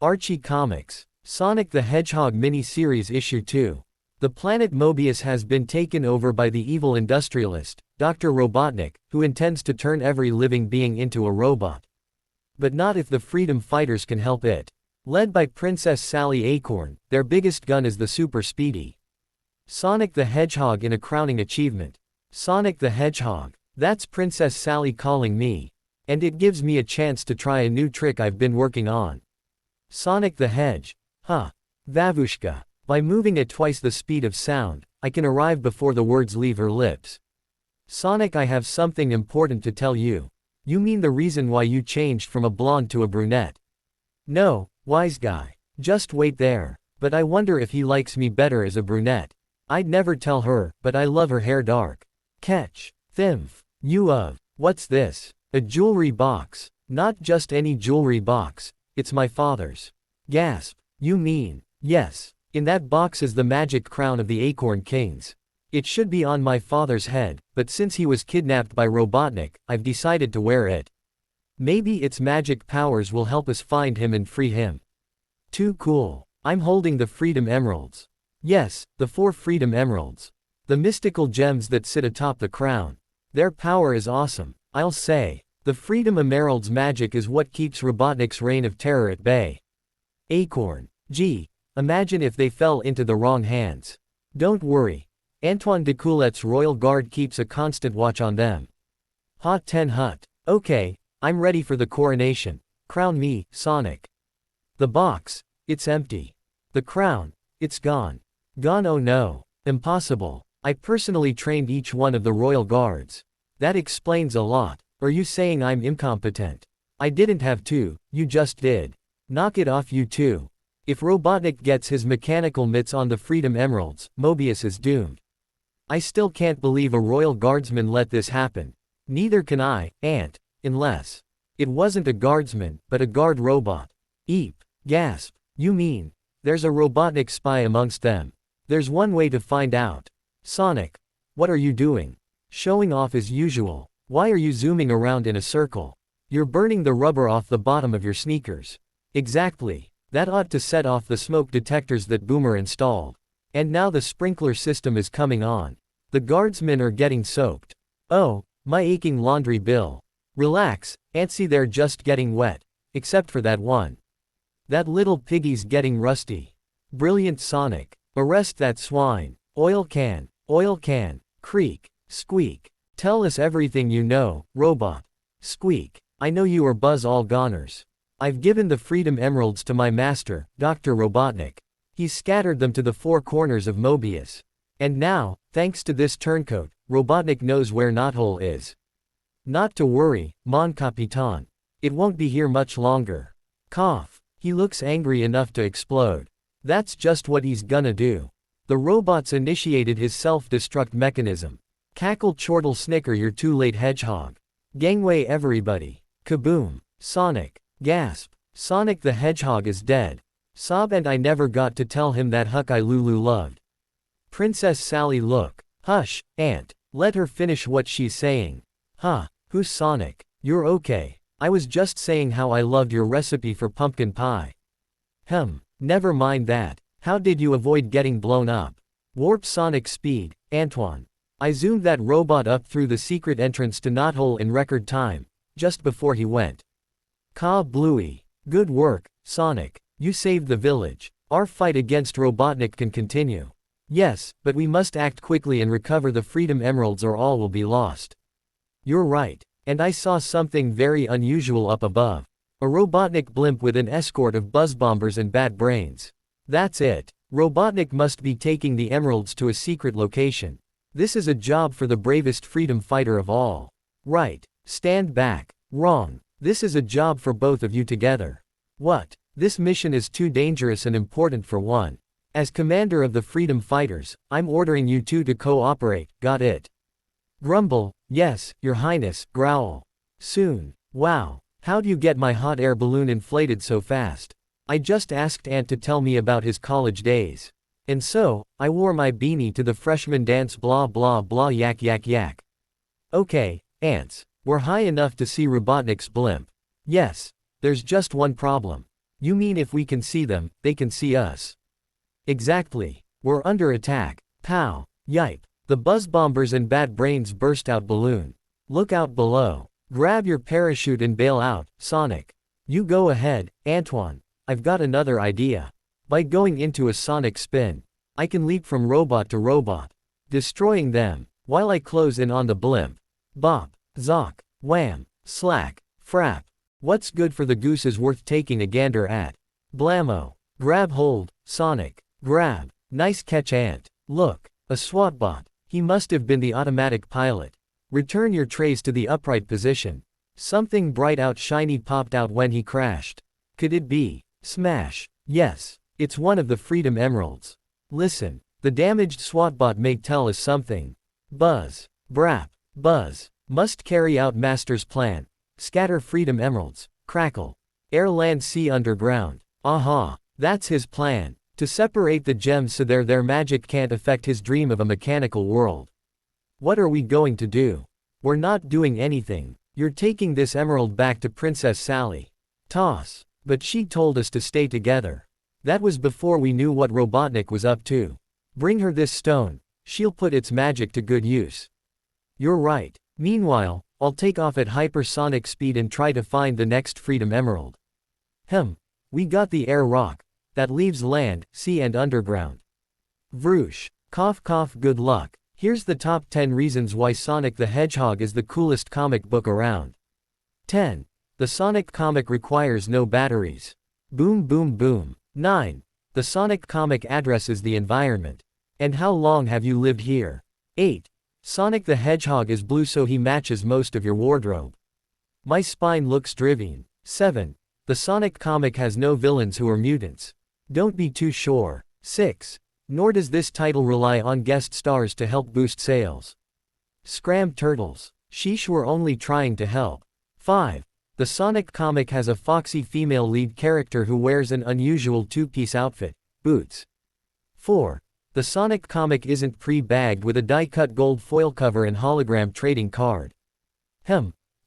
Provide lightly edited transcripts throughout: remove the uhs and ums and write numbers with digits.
Archie Comics. Sonic the Hedgehog mini-series issue 2. The planet Mobius has been taken over by the evil industrialist, Dr. Robotnik, who intends to turn every living being into a robot. But not if the freedom fighters can help it. Led by Princess Sally Acorn, their biggest gun is the Super Speedy Sonic the Hedgehog in a crowning achievement. Sonic the Hedgehog. That's Princess Sally calling me. And it gives me a chance to try a new trick I've been working on. Sonic the Hedge. Huh. Vavushka. By moving at twice the speed of sound, I can arrive before the words leave her lips. Sonic, I have something important to tell you. You mean the reason why you changed from a blonde to a brunette? No, wise guy. Just wait there. But I wonder if he likes me better as a brunette. I'd never tell her, but I love her hair dark. Catch. Thimph. What's this? A jewelry box. Not just any jewelry box. It's my father's. Gasp. You mean? Yes. In that box is the magic crown of the Acorn Kings. It should be on my father's head, but since he was kidnapped by Robotnik, I've decided to wear it. Maybe its magic powers will help us find him and free him. Too cool. I'm holding the Freedom Emeralds. Yes, the 4 Freedom Emeralds. The mystical gems that sit atop the crown. Their power is awesome, I'll say. The Freedom Emeralds' magic is what keeps Robotnik's reign of terror at bay. Acorn. Gee, imagine if they fell into the wrong hands. Don't worry. Antoine de Coulette's Royal Guard keeps a constant watch on them. Hot 10 Hut. Okay, I'm ready for the coronation. Crown me, Sonic. The box. It's empty. The crown. It's gone. Gone, oh no. Impossible. I personally trained each one of the Royal Guards. That explains a lot. Are you saying I'm incompetent? I didn't have to, you just did. Knock it off, you two. If Robotnik gets his mechanical mitts on the Freedom Emeralds, Mobius is doomed. I still can't believe a Royal Guardsman let this happen. Neither can I, Ant. Unless it wasn't a guardsman, but a guard robot. Eep. Gasp. You mean there's a Robotnik spy amongst them? There's one way to find out. Sonic. What are you doing? Showing off as usual. Why are you zooming around in a circle? You're burning the rubber off the bottom of your sneakers. Exactly. That ought to set off the smoke detectors that Boomer installed. And now the sprinkler system is coming on. The guardsmen are getting soaked. Oh, my aching laundry bill. Relax, Antsy, they're just getting wet. Except for that one. That little piggy's getting rusty. Brilliant, Sonic. Arrest that swine. Oil can, creak, squeak. Tell us everything you know, robot. Squeak. I know you are Buzz All-Goners. I've given the Freedom Emeralds to my master, Dr. Robotnik. He's scattered them to the 4 corners of Mobius. And now, thanks to this turncoat, Robotnik knows where Knothole is. Not to worry, Mon Capitan. It won't be here much longer. Cough. He looks angry enough to explode. That's just what he's gonna do. The robots initiated his self-destruct mechanism. Cackle, chortle, snicker, you're too late, Hedgehog. Gangway, everybody. Kaboom. Sonic. Gasp. Sonic the Hedgehog is dead. Sob, and I never got to tell him that Huck I Lulu loved. Princess Sally, look. Hush, Ant. Let her finish what she's saying. Huh, who's Sonic? You're okay. I was just saying how I loved your recipe for pumpkin pie. Never mind that. How did you avoid getting blown up? Warp Sonic speed, Antoine. I zoomed that robot up through the secret entrance to Knothole in record time, just before he went. Ka Bluey. Good work, Sonic. You saved the village. Our fight against Robotnik can continue. Yes, but we must act quickly and recover the Freedom Emeralds or all will be lost. You're right. And I saw something very unusual up above. A Robotnik blimp with an escort of buzzbombers and bat brains. That's it. Robotnik must be taking the emeralds to a secret location. This is a job for the bravest freedom fighter of all. Right. Stand back. Wrong. This is a job for both of you together. What? This mission is too dangerous and important for one. As commander of the freedom fighters, I'm ordering you two to cooperate, got it? Grumble. Yes, Your Highness. Growl. Soon. Wow. How'd you get my hot air balloon inflated so fast? I just asked Ant to tell me about his college days. And so, I wore my beanie to the freshman dance, blah blah blah, yak yak yak. Okay, Ants. We're high enough to see Robotnik's blimp. Yes. There's just one problem. You mean if we can see them, they can see us? Exactly. We're under attack. Pow. Yipe. The buzz bombers and bat brains burst out balloon. Look out below. Grab your parachute and bail out, Sonic. You go ahead, Antoine. I've got another idea. By going into a sonic spin, I can leap from robot to robot, destroying them, while I close in on the blimp. Bop. Zock. Wham. Slack. Frap. What's good for the goose is worth taking a gander at. Blammo. Grab hold, Sonic. Grab. Nice catch, Ant. Look. A SWAT bot. He must have been the automatic pilot. Return your trays to the upright position. Something bright out shiny popped out when he crashed. Could it be? Smash. Yes. It's one of the Freedom Emeralds. Listen. The damaged SWAT bot may tell us something. Buzz. Brap. Buzz. Must carry out Master's plan. Scatter Freedom Emeralds. Crackle. Air, land, sea, underground. Aha. That's his plan. To separate the gems so their magic can't affect his dream of a mechanical world. What are we going to do? We're not doing anything. You're taking this emerald back to Princess Sally. Toss. But she told us to stay together. That was before we knew what Robotnik was up to. Bring her this stone. She'll put its magic to good use. You're right. Meanwhile, I'll take off at hypersonic speed and try to find the next Freedom Emerald. We got the air rock. That leaves land, sea and underground. Vroosh. Cough cough, good luck. Here's the top 10 reasons why Sonic the Hedgehog is the coolest comic book around. 10. The Sonic comic requires no batteries. Boom boom boom. 9. The Sonic comic addresses the environment. And how long have you lived here? 8. Sonic the Hedgehog is blue so he matches most of your wardrobe. My spine looks driven. 7. The Sonic comic has no villains who are mutants. Don't be too sure. 6. Nor does this title rely on guest stars to help boost sales. Scram turtles. Sheesh, we're only trying to help. 5. The Sonic comic has a foxy female lead character who wears an unusual two-piece outfit, boots. 4. The Sonic comic isn't pre-bagged with a die-cut gold foil cover and hologram trading card.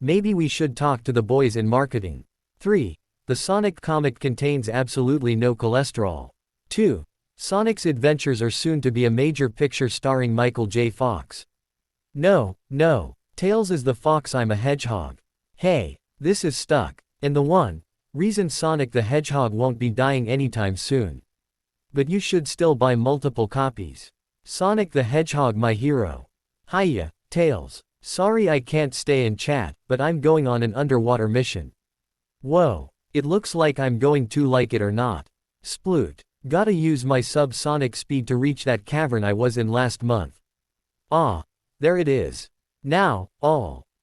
Maybe we should talk to the boys in marketing. 3. The Sonic comic contains absolutely no cholesterol. 2. Sonic's adventures are soon to be a major picture starring Michael J. Fox. No. Tails is the fox, I'm a hedgehog. Hey, this is stuck. And the reason Sonic the Hedgehog won't be dying anytime soon. But you should still buy multiple copies. Sonic the Hedgehog, my hero. Hiya, Tails. Sorry I can't stay and chat, but I'm going on an underwater mission. Whoa. It looks like I'm going to, like it or not. Sploot. Gotta use my sub-sonic speed to reach that cavern I was in last month. Ah. There it is. Now,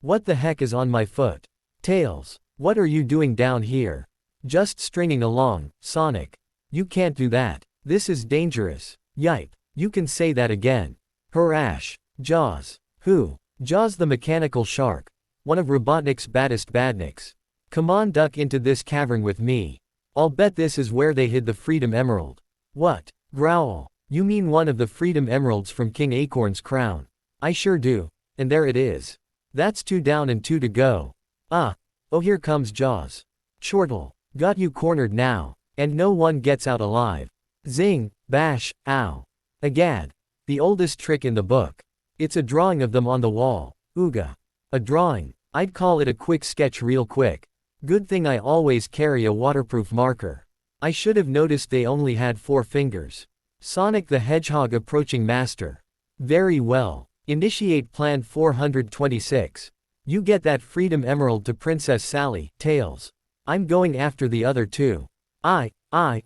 what the heck is on my foot? Tails. What are you doing down here? Just stringing along, Sonic. You can't do that. This is dangerous. Yipe. You can say that again. Harash. Jaws. Who? Jaws the mechanical shark. One of Robotnik's baddest badniks. Come on, duck into this cavern with me. I'll bet this is where they hid the Freedom Emerald. What? Growl. You mean one of the Freedom Emeralds from King Acorn's crown? I sure do. And there it is. That's 2 down and 2 to go. Oh, here comes Jaws. Chortle. Got you cornered now. And no one gets out alive. Zing, bash, ow. Agad. The oldest trick in the book. It's a drawing of them on the wall. Ooga. A drawing. I'd call it a quick sketch real quick. Good thing I always carry a waterproof marker. I should have noticed they only had 4 fingers. Sonic the Hedgehog approaching Master. Very well. Initiate Plan 426. You get that Freedom Emerald to Princess Sally, Tails. I'm going after the other 2. I,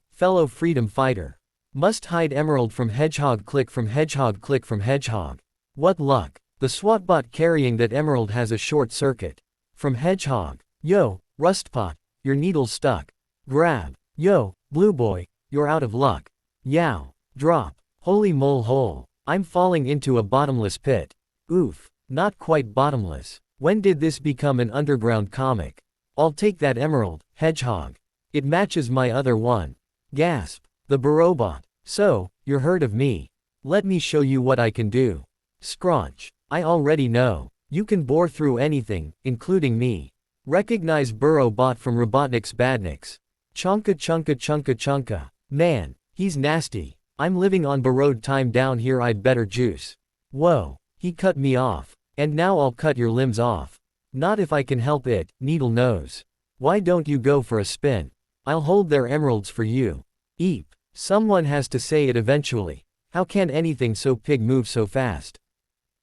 fellow freedom fighter. Must hide emerald from Hedgehog, click from Hedgehog, click from Hedgehog. What luck. The SWAT bot carrying that emerald has a short circuit. From Hedgehog. Yo, Rustpot, your needle's stuck. Grab. Yo, Blue Boy, you're out of luck. Yow. Drop. Holy mole hole. I'm falling into a bottomless pit. Oof. Not quite bottomless. When did this become an underground comic? I'll take that emerald, Hedgehog. It matches my other one. Gasp. The Barobot. So, you're heard of me. Let me show you what I can do. Scrunch. I already know. You can bore through anything, including me. Recognize Burrow Bot from Robotnik's Badniks. Chonka chunka chunka chunka. Man, he's nasty. I'm living on borrowed time down here, I'd better juice. Whoa, he cut me off. And now I'll cut your limbs off. Not if I can help it, Needle Nose. Why don't you go for a spin? I'll hold their emeralds for you. Eep. Someone has to say it eventually. How can anything so pig move so fast?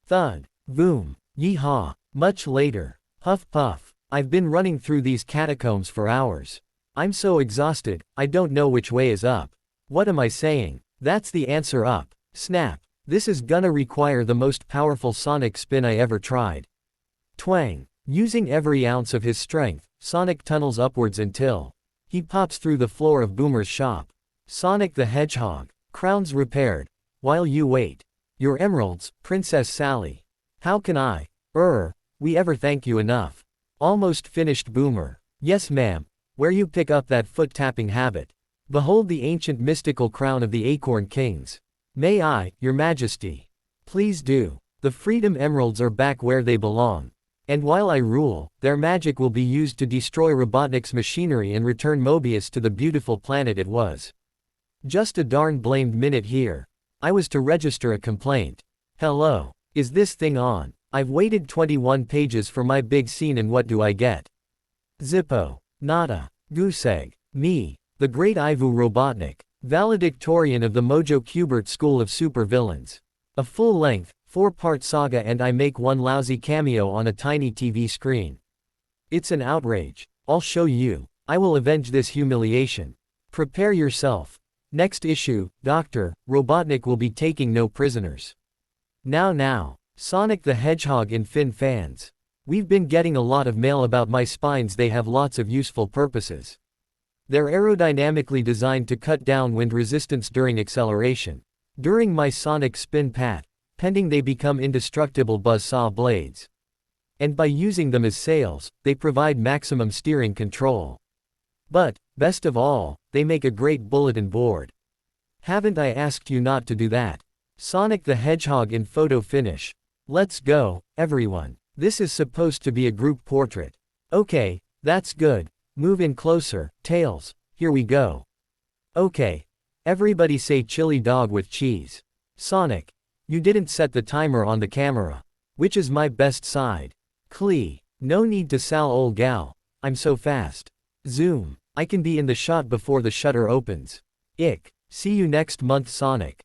Thud. Boom. Yeehaw. Much later. Huff puff. I've been running through these catacombs for hours. I'm so exhausted, I don't know which way is up. What am I saying? That's the answer, up. Snap. This is gonna require the most powerful sonic spin I ever tried. Twang. Using every ounce of his strength, Sonic tunnels upwards until he pops through the floor of Boomer's shop. Sonic the Hedgehog. Crowns repaired. While you wait. Your emeralds, Princess Sally. How can we ever thank you enough? Almost finished, Boomer. Yes ma'am. Where you pick up that foot-tapping habit. Behold the ancient mystical crown of the Acorn Kings. May I, your majesty? Please do. The Freedom Emeralds are back where they belong. And while I rule, their magic will be used to destroy Robotnik's machinery and return Mobius to the beautiful planet it was. Just a darn blamed minute here. I was to register a complaint. Hello. Is this thing on? I've waited 21 pages for my big scene and what do I get? Zippo. Nada. Goose egg. Me. The great Ivu Robotnik. Valedictorian of the Mojo Kubert School of Supervillains. A full-length, 4-part saga and I make one lousy cameo on a tiny TV screen. It's an outrage. I'll show you. I will avenge this humiliation. Prepare yourself. Next issue, Dr. Robotnik will be taking no prisoners. Now, Sonic the Hedgehog and Fin fans. We've been getting a lot of mail about my spines. They have lots of useful purposes. They're aerodynamically designed to cut down wind resistance during acceleration. During my sonic spin pat, pending they become indestructible buzzsaw blades. And by using them as sails, they provide maximum steering control. But, best of all, they make a great bulletin board. Haven't I asked you not to do that? Sonic the Hedgehog in photo finish. Let's go, everyone. This is supposed to be a group portrait. Okay, that's good. Move in closer, Tails. Here we go. Okay. Everybody say chili dog with cheese. Sonic. You didn't set the timer on the camera. Which is my best side? Clee. No need to sal ol gal. I'm so fast. Zoom. I can be in the shot before the shutter opens. Ick. See you next month, Sonic.